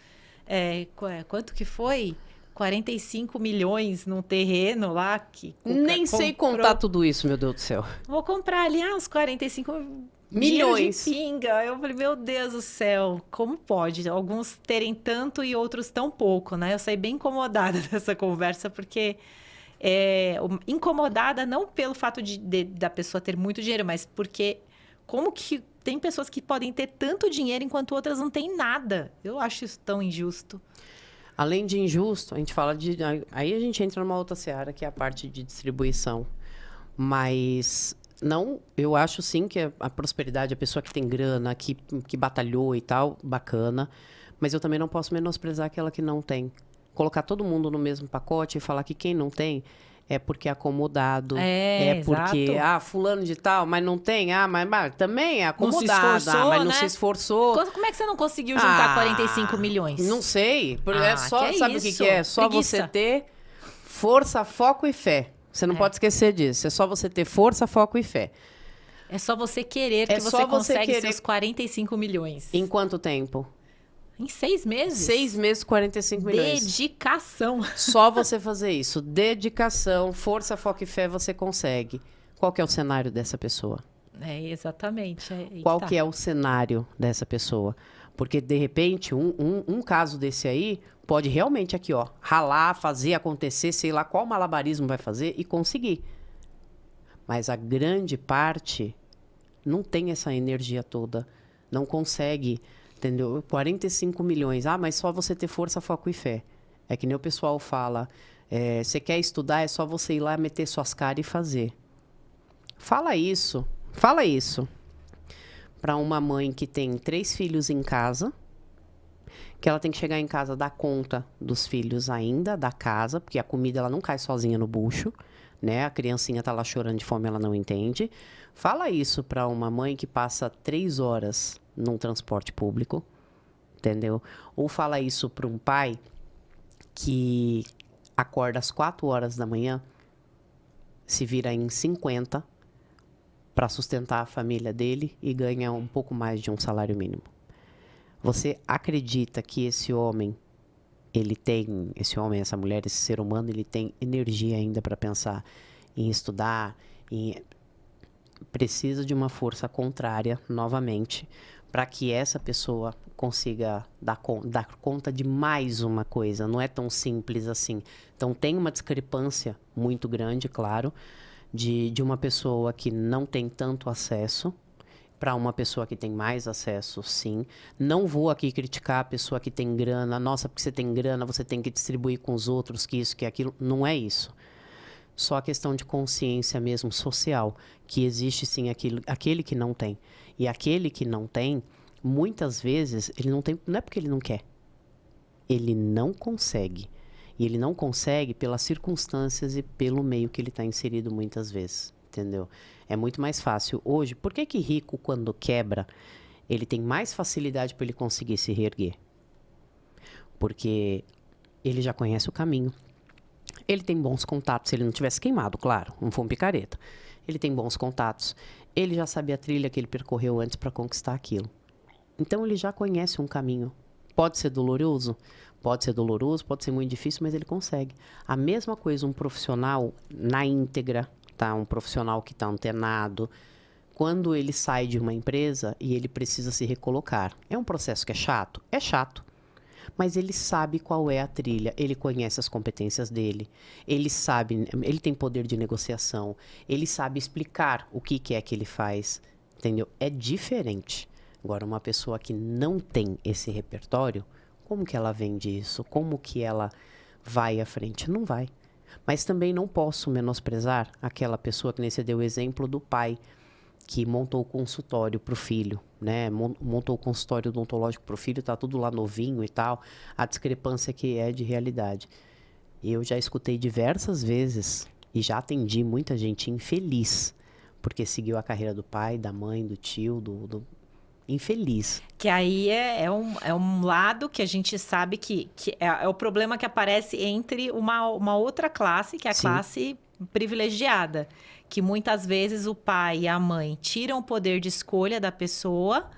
quanto que foi? 45 milhões num terreno lá que... Nem sei contar tudo isso, meu Deus do céu. Vou comprar ali uns 45 milhões de pinga. Eu falei, meu Deus do céu, como pode alguns terem tanto e outros tão pouco, né? Eu saí bem incomodada dessa conversa, porque... incomodada não pelo fato da pessoa ter muito dinheiro, mas porque... Como que tem pessoas que podem ter tanto dinheiro enquanto outras não têm nada? Eu acho isso tão injusto. Além de injusto, a gente fala de... Aí a gente entra numa outra seara, que é a parte de distribuição. Mas não, eu acho sim que a prosperidade, a pessoa que tem grana, que batalhou e tal, bacana. Mas eu também não posso menosprezar aquela que não tem. Colocar todo mundo no mesmo pacote e falar que quem não tem... É porque é acomodado. Porque, fulano de tal, mas não tem. Mas também é acomodado. Mas não se esforçou. Como é que você não conseguiu juntar 45 milhões? Não sei. Sabe o que é? Só Preguiça. você ter força, foco e fé. Você não pode esquecer disso. É só você ter força, foco e fé. É só você querer que você consegue seus 45 milhões. Em quanto tempo? Em 6 meses? 6 meses, 45 milhões. Dedicação. Só você fazer isso. Dedicação, força, foco e fé, você consegue. Qual que é o cenário dessa pessoa? Exatamente. Qual que é o cenário dessa pessoa? Porque, de repente, um caso desse aí pode realmente aqui, ralar, fazer acontecer, sei lá qual malabarismo vai fazer e conseguir. Mas a grande parte não tem essa energia toda. Não consegue... Entendeu? 45 milhões. Mas só você ter força, foco e fé. É que nem o pessoal fala. Você quer estudar, é só você ir lá, meter suas caras e fazer. Fala isso para uma mãe que tem 3 filhos em casa, que ela tem que chegar em casa, dar conta dos filhos ainda, da casa, porque a comida ela não cai sozinha no bucho, né? A criancinha tá lá chorando de fome, ela não entende. Fala isso para uma mãe que passa 3 horas num transporte público, entendeu? Ou fala isso para um pai que acorda às 4 horas da manhã, se vira em 50 para sustentar a família dele e ganha um pouco mais de um salário mínimo. Você acredita que esse homem, essa mulher, esse ser humano, ele tem energia ainda para pensar em estudar, precisa de uma força contrária, novamente, para que essa pessoa consiga dar conta de mais uma coisa. Não é tão simples assim. Então, tem uma discrepância muito grande, claro, de uma pessoa que não tem tanto acesso para uma pessoa que tem mais acesso, sim. Não vou aqui criticar a pessoa que tem grana. Nossa, porque você tem grana, você tem que distribuir com os outros, que isso, que aquilo. Não é isso. Só a questão de consciência mesmo social, que existe sim aquele que não tem. E aquele que não tem, muitas vezes, ele não tem, não é porque ele não quer. Ele não consegue. E ele não consegue pelas circunstâncias e pelo meio que ele está inserido muitas vezes, entendeu? É muito mais fácil. Hoje, por que rico, quando quebra, ele tem mais facilidade para ele conseguir se reerguer? Porque ele já conhece o caminho. Ele tem bons contatos, se ele não tivesse queimado, claro, não foi um picareta. Ele tem bons contatos. Ele já sabe a trilha que ele percorreu antes para conquistar aquilo. Então, ele já conhece um caminho. Pode ser doloroso? Pode ser doloroso, pode ser muito difícil, mas ele consegue. A mesma coisa, um profissional na íntegra, tá? Um profissional que está antenado. Quando ele sai de uma empresa e ele precisa se recolocar. É um processo que é chato? É chato. Mas ele sabe qual é a trilha, ele conhece as competências dele, ele sabe, ele tem poder de negociação, ele sabe explicar o que é que ele faz, entendeu? É diferente. Agora, uma pessoa que não tem esse repertório, Como que ela vende isso? Como que ela vai à frente? Não vai. Mas também não posso menosprezar aquela pessoa que nem você deu o exemplo do pai que montou o consultório para o filho, né? Montou o consultório odontológico para o filho, tá tudo lá novinho e tal. A discrepância que é de realidade. Eu já escutei diversas vezes e já atendi muita gente infeliz porque seguiu a carreira do pai, da mãe, do tio, infeliz. Que aí é um lado que a gente sabe que é o problema que aparece entre uma outra classe, que é a Sim. classe privilegiada. Que muitas vezes o pai e a mãe tiram o poder de escolha da pessoa,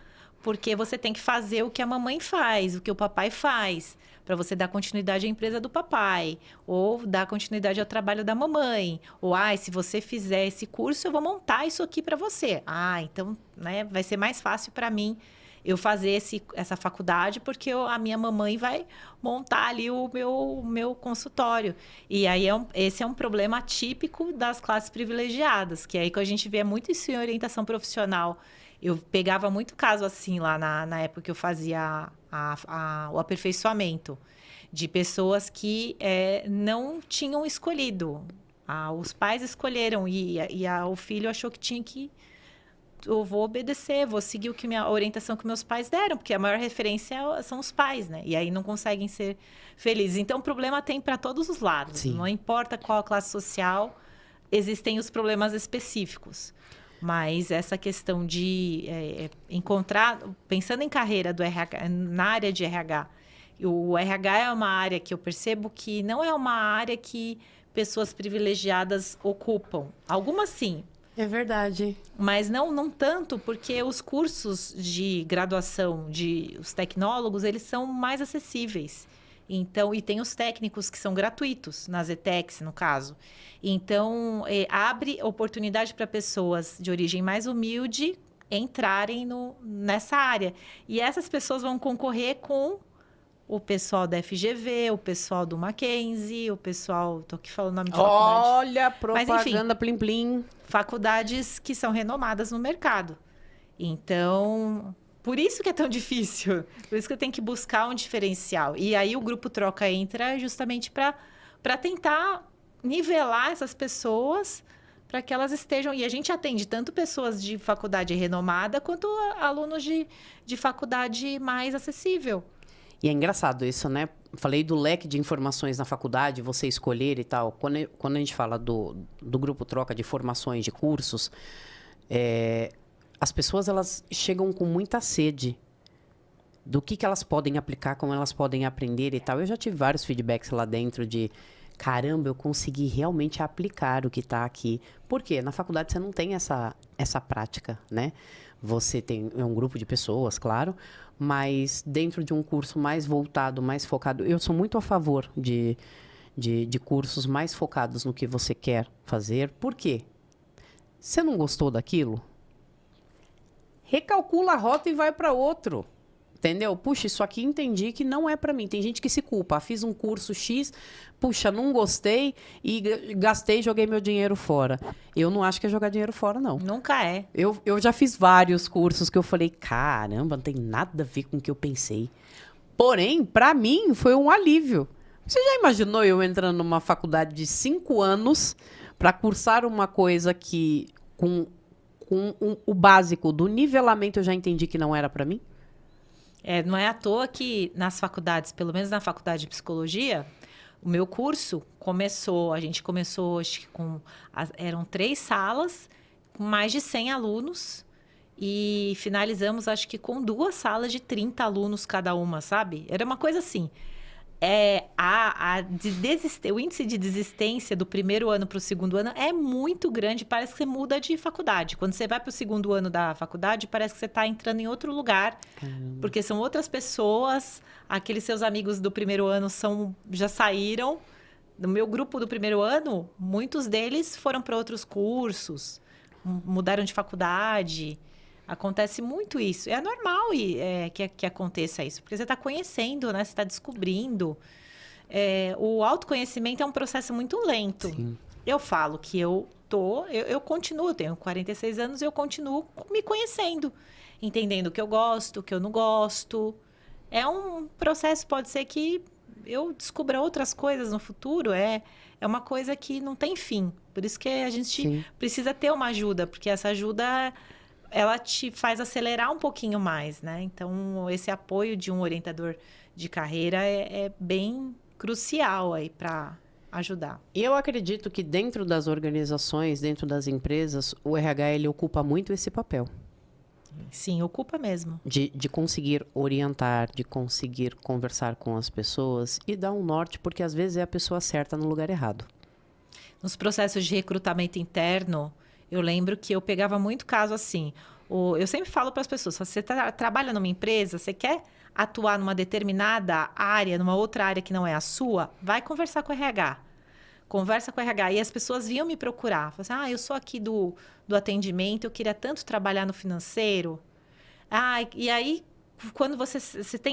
porque você tem que fazer o que a mamãe faz, o que o papai faz, para você dar continuidade à empresa do papai, ou dar continuidade ao trabalho da mamãe, ou se você fizer esse curso, eu vou montar isso aqui para você. Então, né, vai ser mais fácil para mim eu fazer essa faculdade, porque a minha mamãe vai montar ali o meu consultório. E aí esse é um problema típico das classes privilegiadas, que é aí que a gente vê muito isso em orientação profissional. Eu pegava muito caso assim lá na época que eu fazia o aperfeiçoamento, de pessoas que não tinham escolhido. Os pais escolheram e o filho achou que tinha que... Eu vou obedecer, vou seguir a orientação que meus pais deram, porque a maior referência são os pais, né? E aí não conseguem ser felizes. Então, o problema tem para todos os lados. Sim. Não importa qual a classe social, existem os problemas específicos. Mas essa questão de encontrar... Pensando em carreira do RH, na área de RH, o RH é uma área que eu percebo que não é uma área que pessoas privilegiadas ocupam. Algumas, sim. É verdade. Mas não tanto, porque os cursos de graduação os tecnólogos, eles são mais acessíveis. Então, e tem os técnicos que são gratuitos, nas ETECs, no caso. Então, abre oportunidade para pessoas de origem mais humilde entrarem nessa área. E essas pessoas vão concorrer com o pessoal da FGV, o pessoal do Mackenzie, o pessoal... Estou aqui falando o nome de faculdade. Olha, propaganda, Mas, enfim, plim-plim. Faculdades que são renomadas no mercado. Então, por isso que é tão difícil. Por isso que eu tenho que buscar um diferencial. E aí o Grupo Troca entra justamente para tentar nivelar essas pessoas para que elas estejam... E a gente atende tanto pessoas de faculdade renomada quanto alunos de faculdade mais acessível. E é engraçado isso, né? Falei do leque de informações na faculdade, você escolher e tal. Quando a gente fala do Grupo Troca, de formações, de cursos, as pessoas elas chegam com muita sede do que elas podem aplicar, como elas podem aprender e tal. Eu já tive vários feedbacks lá dentro de... Caramba, eu consegui realmente aplicar o que está aqui. Por quê? Na faculdade você não tem essa prática, né? Você tem um grupo de pessoas, claro, mas dentro de um curso mais voltado, mais focado... Eu sou muito a favor de cursos mais focados no que você quer fazer. Por quê? Você não gostou daquilo? Recalcula a rota e vai para outro. Entendeu? Puxa, isso aqui entendi que não é para mim. Tem gente que se culpa. Fiz um curso X, puxa, não gostei e gastei, joguei meu dinheiro fora. Eu não acho que é jogar dinheiro fora, não. Nunca é. Eu já fiz vários cursos que eu falei, caramba, não tem nada a ver com o que eu pensei. Porém, para mim, foi um alívio. Você já imaginou eu entrando numa faculdade de 5 anos para cursar uma coisa que, com o básico do nivelamento, eu já entendi que não era para mim? Não é à toa que nas faculdades, pelo menos na faculdade de psicologia, o meu curso a gente começou acho que eram 3 salas, com mais de 100 alunos, e finalizamos acho que com 2 salas de 30 alunos cada uma, sabe? Era uma coisa assim. O índice de desistência do primeiro ano para o segundo ano é muito grande, parece que você muda de faculdade. Quando você vai para o segundo ano da faculdade, parece que você está entrando em outro lugar, porque são outras pessoas, aqueles seus amigos do primeiro ano já saíram. No meu grupo do primeiro ano, muitos deles foram para outros cursos, mudaram de faculdade. Acontece muito isso. É normal que aconteça isso, porque você está conhecendo, né? Você está descobrindo. O autoconhecimento é um processo muito lento. Sim. Eu falo que eu continuo, tenho 46 anos e eu continuo me conhecendo, entendendo o que eu gosto, o que eu não gosto. é um processo, pode ser que eu descubra outras coisas no futuro, é uma coisa que não tem fim. Por isso que a gente Sim. precisa ter uma ajuda, porque essa ajuda, ela te faz acelerar um pouquinho mais, né? Então, esse apoio de um orientador de carreira é bem crucial aí para ajudar. E eu acredito que dentro das organizações, dentro das empresas, o RH ele ocupa muito esse papel. Sim, ocupa mesmo. De conseguir orientar, de conseguir conversar com as pessoas e dar um norte, porque às vezes é a pessoa certa no lugar errado. Nos processos de recrutamento interno, eu lembro que eu pegava muito caso assim. Eu sempre falo para as pessoas, se você trabalha numa empresa, você quer atuar numa determinada área, numa outra área que não é a sua, vai conversar com o RH. Conversa com o RH. E as pessoas vinham me procurar. Falaram assim, eu sou aqui do atendimento, eu queria tanto trabalhar no financeiro. E aí, quando você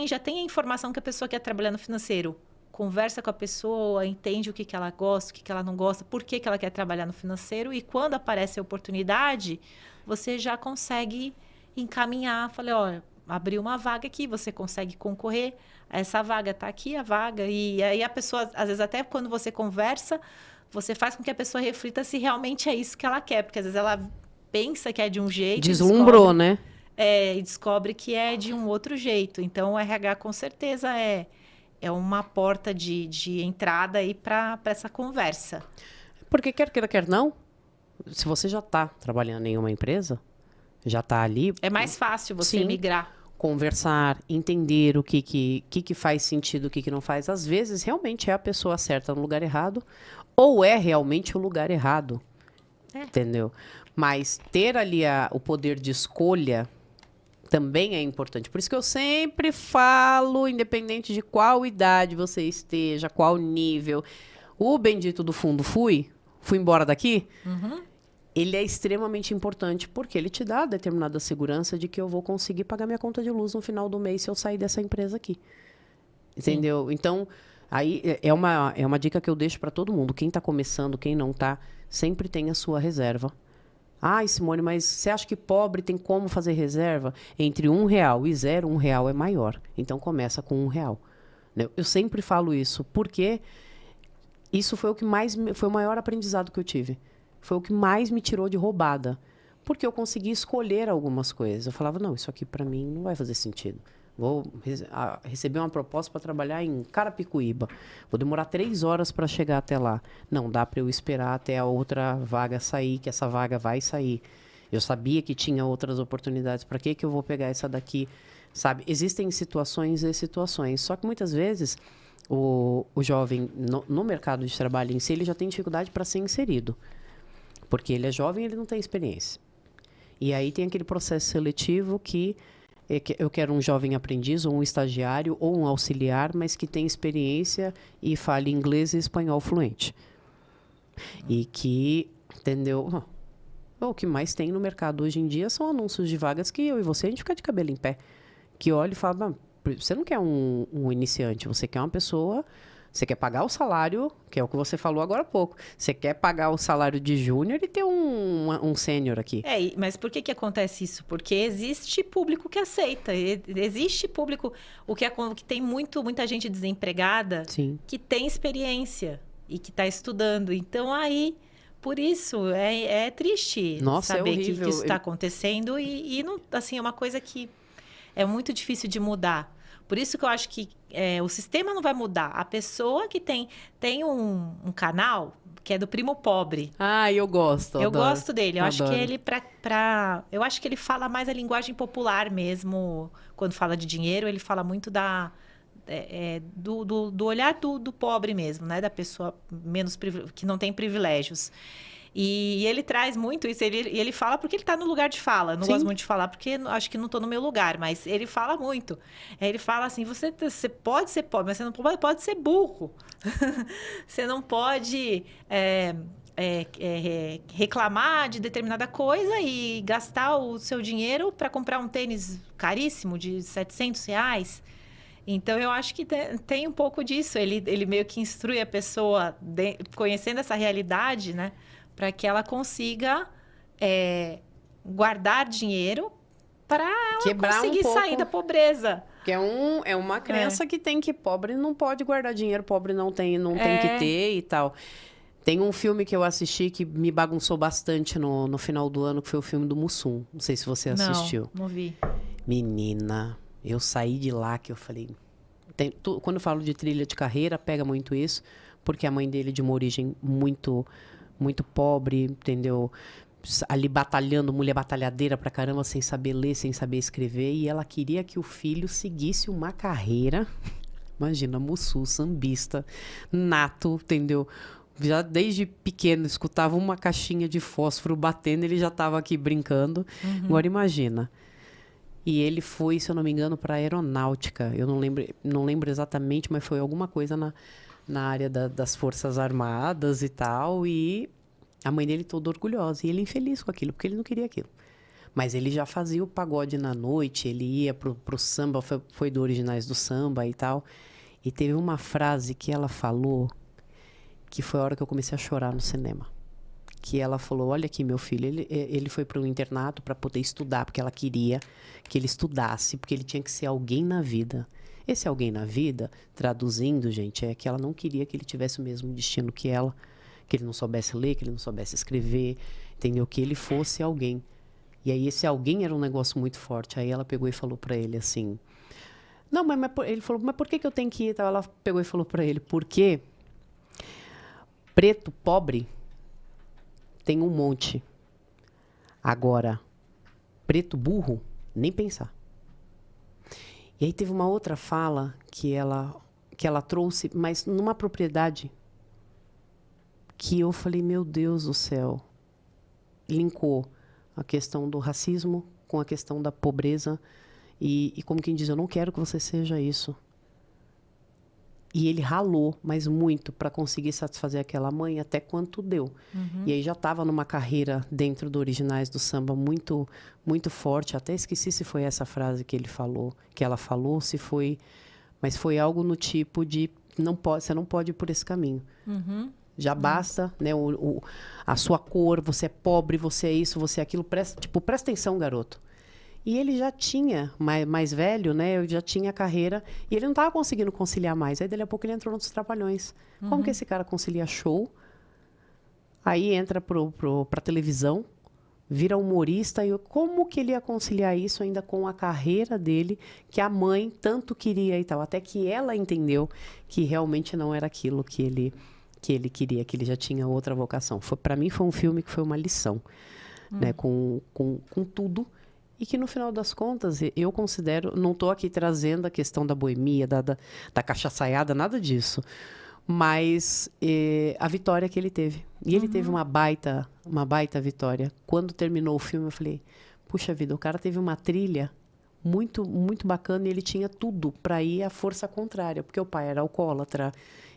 já tem a informação que a pessoa quer trabalhar no financeiro, conversa com a pessoa, entende o que ela gosta, o que ela não gosta, por que ela quer trabalhar no financeiro. E quando aparece a oportunidade, você já consegue encaminhar. Falei, olha, abriu uma vaga aqui, você consegue concorrer. Essa vaga está aqui, a vaga. E aí a pessoa, às vezes até quando você conversa, você faz com que a pessoa reflita se realmente é isso que ela quer. Porque às vezes ela pensa que é de um jeito. Deslumbrou, né? E descobre que é de um outro jeito. Então o RH com certeza é uma porta de entrada aí para essa conversa. Porque quer queira, quer não, se você já está trabalhando em uma empresa, já está ali... É mais fácil você migrar. Conversar, entender o que faz sentido, o que não faz. Às vezes, realmente é a pessoa certa no lugar errado, ou é realmente o lugar errado. Entendeu? Mas ter ali o poder de escolha também é importante. Por isso que eu sempre falo, independente de qual idade você esteja, qual nível, o bendito do fundo fui embora daqui, ele é extremamente importante, porque ele te dá determinada segurança de que eu vou conseguir pagar minha conta de luz no final do mês se eu sair dessa empresa aqui. Entendeu? Sim. Então, aí é uma dica que eu deixo para todo mundo. Quem está começando, quem não está, sempre tem a sua reserva. Simone, mas você acha que pobre tem como fazer reserva? Entre R$1 e 0, R$1 é maior. Então, começa com R$1. Eu sempre falo isso, porque isso foi foi o maior aprendizado que eu tive. Foi o que mais me tirou de roubada. Porque eu consegui escolher algumas coisas. Eu falava, não, isso aqui para mim não vai fazer sentido. Vou receber uma proposta para trabalhar em Carapicuíba. Vou demorar 3 horas para chegar até lá. Não, dá para eu esperar até a outra vaga sair, que essa vaga vai sair. Eu sabia que tinha outras oportunidades. Para que eu vou pegar essa daqui? Sabe? Existem situações e situações. Só que muitas vezes o jovem, no mercado de trabalho em si, ele já tem dificuldade para ser inserido. Porque ele é jovem e ele não tem experiência. E aí tem aquele processo seletivo que eu quero um jovem aprendiz, ou um estagiário, ou um auxiliar, mas que tem experiência e fale inglês e espanhol fluente. E que, entendeu? O que mais tem no mercado hoje em dia são anúncios de vagas que eu e você, a gente fica de cabelo em pé. Que olha e fala, você não quer um iniciante, você quer uma pessoa... Você quer pagar o salário, que é o que você falou agora há pouco. Você quer pagar o salário de júnior e ter um sênior aqui. Mas por que acontece isso? Porque existe público que aceita. Existe público... O que tem muita gente desempregada. Sim. Que tem experiência e que está estudando. Então, aí... Por isso, é triste saber que isso está acontecendo. E não, assim, é uma coisa que é muito difícil de mudar. Por isso que eu acho que o sistema não vai mudar. A pessoa que tem um canal que é do Primo Pobre. Eu gosto. Eu gosto dele. Eu acho que ele eu acho que ele fala mais a linguagem popular mesmo. Quando fala de dinheiro, ele fala muito do olhar do pobre mesmo, né? Da pessoa que não tem privilégios. E ele traz muito isso. Ele fala porque ele está no lugar de fala. Não gosto muito de falar porque acho que não estou no meu lugar. Mas ele fala muito. Ele fala assim, você pode ser pobre, mas você não pode ser burro. Você não pode reclamar de determinada coisa e gastar o seu dinheiro para comprar um tênis caríssimo de R$700. Então, eu acho que tem um pouco disso. Ele meio que instrui a pessoa, conhecendo essa realidade, né? Para que ela consiga guardar dinheiro para ela conseguir sair da pobreza. Que é uma crença que tem que pobre não pode guardar dinheiro, pobre não tem que ter e tal. Tem um filme que eu assisti que me bagunçou bastante no final do ano, que foi o filme do Mussum. Não sei se você assistiu. Não vi. Menina, eu saí de lá que eu falei... quando eu falo de trilha de carreira, pega muito isso, porque a mãe dele é de uma origem muito, muito pobre, entendeu? Ali batalhando, mulher batalhadeira pra caramba, sem saber ler, sem saber escrever. E ela queria que o filho seguisse uma carreira... Imagina, Mussum, sambista, nato, entendeu? Já desde pequeno, escutava uma caixinha de fósforo batendo, ele já estava aqui brincando. Agora imagina. E ele foi, se eu não me engano, para a aeronáutica. Eu não lembro exatamente, mas foi alguma coisa na área das Forças Armadas e tal. E a mãe dele toda orgulhosa. E ele infeliz com aquilo, porque ele não queria aquilo. Mas ele já fazia o pagode na noite, ele ia pro samba, foi do Originais do Samba e tal. E teve uma frase que ela falou, que foi a hora que eu comecei a chorar no cinema. Que ela falou, olha aqui, meu filho, ele foi para um internato para poder estudar, porque ela queria que ele estudasse, porque ele tinha que ser alguém na vida. Esse alguém na vida, traduzindo, gente, é que ela não queria que ele tivesse o mesmo destino que ela, que ele não soubesse ler, que ele não soubesse escrever, entendeu? Que ele fosse alguém. E aí esse alguém era um negócio muito forte. Aí ela pegou e falou para ele assim... Não, ele falou, mas por que eu tenho que ir? Então ela pegou e falou para ele, porque preto pobre tem um monte. Agora, preto burro, nem pensar. E aí teve uma outra fala que ela trouxe, mas numa propriedade que eu falei, meu Deus do céu, linkou a questão do racismo com a questão da pobreza. E como quem diz, eu não quero que você seja isso. E ele ralou, mas muito, para conseguir satisfazer aquela mãe, até quanto deu. E aí já estava numa carreira dentro do Originais do Samba muito, muito forte. Até esqueci se foi essa frase que ela falou, se foi... Mas foi algo no tipo de, você não pode ir por esse caminho. Já basta, né, a sua cor, você é pobre, você é isso, você é aquilo. Presta atenção, garoto. E ele já tinha, mais velho, né? Eu já tinha carreira. E ele não estava conseguindo conciliar mais. Aí, dali a pouco, ele entrou nos Trapalhões. Como que esse cara concilia show? Aí, entra pra televisão, vira humorista. E como que ele ia conciliar isso ainda com a carreira dele, que a mãe tanto queria e tal? Até que ela entendeu que realmente não era aquilo que ele queria, que ele já tinha outra vocação. Para mim, foi um filme que foi uma lição, né? Com tudo. E que, no final das contas, eu considero... Não estou aqui trazendo a questão da boemia, da cachaçaiada, nada disso. Mas a vitória que ele teve. E ele teve uma baita vitória. Quando terminou o filme, eu falei... Puxa vida, o cara teve uma trilha muito, muito bacana. E ele tinha tudo para ir à força contrária. Porque o pai era alcoólatra.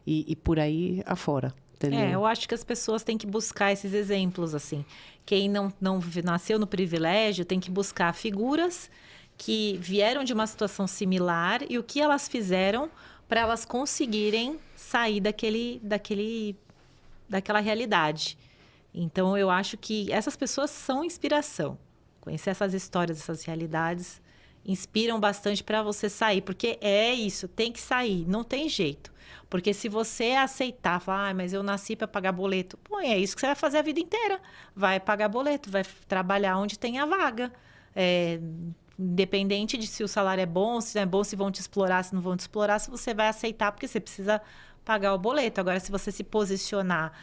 E por aí afora. Entendeu? Eu acho que as pessoas têm que buscar esses exemplos, assim. Quem não nasceu no privilégio tem que buscar figuras que vieram de uma situação similar e o que elas fizeram para elas conseguirem sair daquela realidade. Então, eu acho que essas pessoas são inspiração. Conhecer essas histórias, essas realidades, inspiram bastante para você sair. Porque é isso, tem que sair, não tem jeito. Porque se você aceitar, falar, mas eu nasci para pagar boleto. Pô, é isso que você vai fazer a vida inteira. Vai pagar boleto, vai trabalhar onde tem a vaga. Independente de se o salário é bom, se não é bom, se vão te explorar, se não vão te explorar, se você vai aceitar, porque você precisa pagar o boleto. Agora, se você se posicionar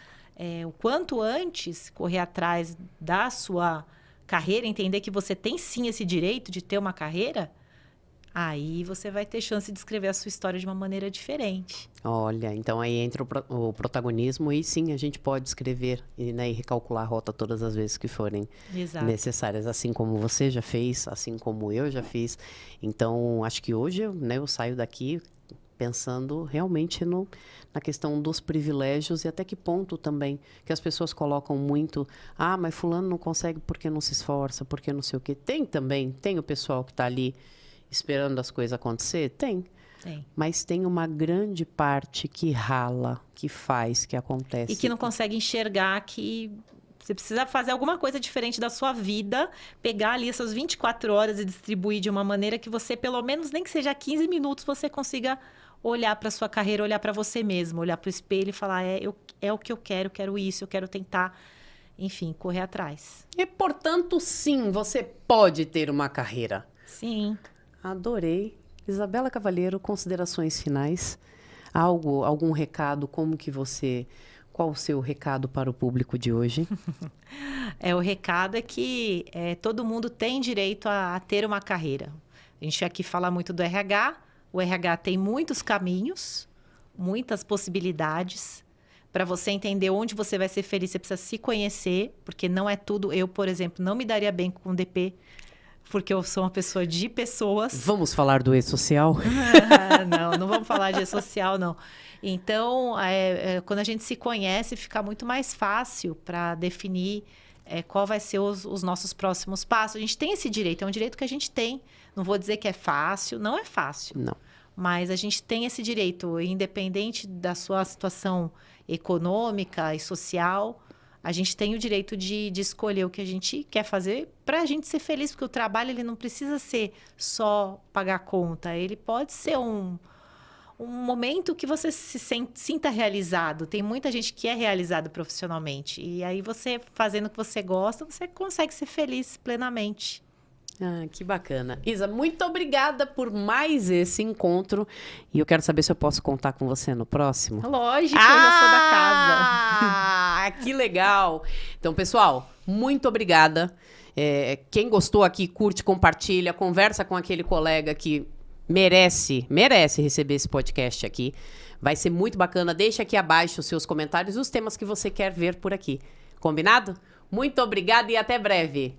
o quanto antes, correr atrás da sua carreira, entender que você tem sim esse direito de ter uma carreira... Aí você vai ter chance de escrever a sua história de uma maneira diferente. Olha, então aí entra o protagonismo e sim, a gente pode escrever e recalcular a rota todas as vezes que forem necessárias. Assim como você já fez, assim como eu já fiz. Então, acho que hoje eu saio daqui pensando realmente na questão dos privilégios e até que ponto também, que as pessoas colocam muito, mas fulano não consegue porque não se esforça, porque não sei o quê. Tem o pessoal que está ali esperando as coisas acontecer? Tem. Mas tem uma grande parte que rala, que faz, que acontece. E que não consegue enxergar que Você precisa fazer alguma coisa diferente da sua vida, pegar ali essas 24 horas e distribuir de uma maneira que você, pelo menos, nem que seja 15 minutos, você consiga olhar para sua carreira, olhar para você mesmo, olhar para o espelho e falar, é o que eu quero isso, eu quero tentar, enfim, correr atrás. E, portanto, sim, você pode ter uma carreira. Sim. Adorei. Isabela Cavalheiro, considerações finais? Algum recado? Qual o seu recado para o público de hoje? O recado é que todo mundo tem direito a ter uma carreira. A gente aqui fala muito do RH. O RH tem muitos caminhos, muitas possibilidades. Para você entender onde você vai ser feliz, você precisa se conhecer, porque não é tudo. Eu, por exemplo, não me daria bem com DP, porque eu sou uma pessoa de pessoas. Vamos falar do E-Social? Não vamos falar de E-Social, não. Então, quando a gente se conhece, fica muito mais fácil para definir qual vai ser os nossos próximos passos. A gente tem esse direito, é um direito que a gente tem. Não vou dizer que é fácil, não é fácil. Não. Mas a gente tem esse direito, independente da sua situação econômica e social, a gente tem o direito de escolher o que a gente quer fazer para a gente ser feliz, porque o trabalho ele não precisa ser só pagar conta, ele pode ser um momento que você se sinta realizado. Tem muita gente que é realizado profissionalmente. E aí você, fazendo o que você gosta, você consegue ser feliz plenamente. Ah, que bacana. Isa, muito obrigada por mais esse encontro. E eu quero saber se eu posso contar com você no próximo. Lógico, eu já sou da casa. Ah, que legal. Então, pessoal, muito obrigada. Quem gostou aqui, curte, compartilha, conversa com aquele colega que merece receber esse podcast aqui. Vai ser muito bacana. Deixa aqui abaixo os seus comentários e os temas que você quer ver por aqui. Combinado? Muito obrigada e até breve.